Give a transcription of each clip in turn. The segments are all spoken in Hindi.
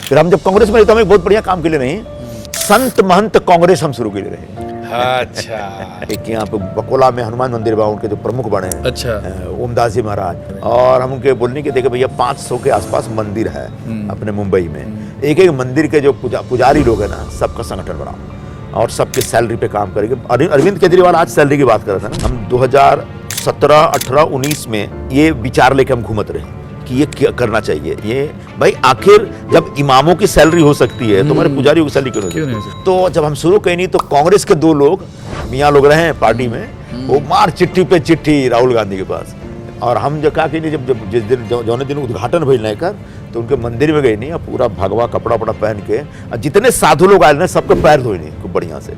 फिर हम जब कांग्रेस में रहे तो हम एक बहुत बढ़िया काम के लिए नहीं, संत महंत कांग्रेस हम शुरू के लिए रहे। अच्छा। एक यहाँ पे बकोला में हनुमान मंदिर बा, उनके जो प्रमुख बने हैं अच्छा। ओमदास जी महाराज, और हम उनके बोलने के देखे भैया 500 के आसपास मंदिर है अपने मुंबई में। एक एक मंदिर के जो पुजारी लोग हैं ना, सबका संगठन बनाओ और सबके सैलरी पे काम करेंगे। अरविंद केजरीवाल आज सैलरी की बात कर रहे थे ना, हम 2017, 18, 19 में ये विचार लेके हम घूमत रहे कि ये क्या करना चाहिए। ये भाई आखिर जब इमामों की सैलरी हो सकती है तो हमारे पुजारियों की सैलरी क्यों नहीं हो सकती? तो जब हम शुरू कहीं नहीं तो कांग्रेस के 2 लोग मियाँ लोग रहे हैं पार्टी में, वो मार चिट्ठी पे चिट्ठी राहुल गांधी के पास। और हम जो कहा कि नहीं, जब जिस दिन जौने दिन उद्घाटन भइल नहीं कर तो उनके मंदिर में गए नहीं, पूरा भगवा कपड़ा पहन के जितने साधु लोग आए ना सबके पैर धोई नहीं खूब बढ़िया से,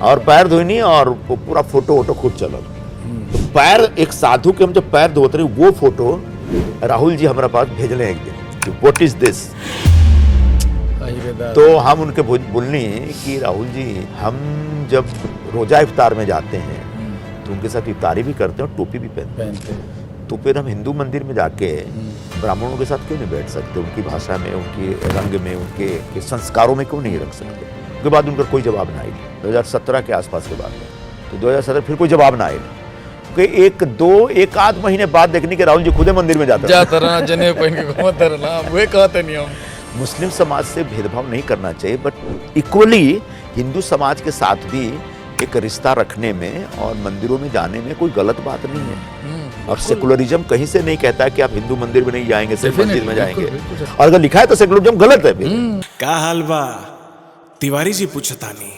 और पैर धोई नहीं, और पूरा फोटो वोटो खूब चलल। पैर एक साधु के हम जब पैर धोते रहे, वो फोटो राहुल जी हमारे पास भेजले एक दिन, व्हाट इज दिस। तो हम उनके बोलनी कि राहुल जी, हम जब रोजा इफ्तार में जाते हैं तो उनके साथ इफ्तारी भी करते हैं और टोपी भी पहनते हैं, तो फिर हम हिंदू मंदिर में जाके ब्राह्मणों के साथ क्यों नहीं बैठ सकते? उनकी भाषा में, उनके रंग में, उनके संस्कारों में क्यों नहीं रख सकते? उसके बाद उनका कोई जवाब ना आया 2017 के आसपास के बाद में। तो 2017 फिर कोई जवाब ना आया कि एक आध महीने बाद देखने के राहुल जी खुदे मंदिर में जाते हैं। मुस्लिम समाज से भेदभाव नहीं करना चाहिए, बट इक्वली हिंदू समाज के साथ भी एक रिश्ता रखने में और मंदिरों में जाने में कोई गलत बात नहीं है। और सेकुलरिज्म कहीं से नहीं कहता है कि आप हिंदू मंदिर में नहीं जाएंगे, सिर्फ मस्जिद में जाएंगे। और अगर लिखा है तो सेकुलरिज्म गलत है। का हाल बा तिवारी जी पूछतानी।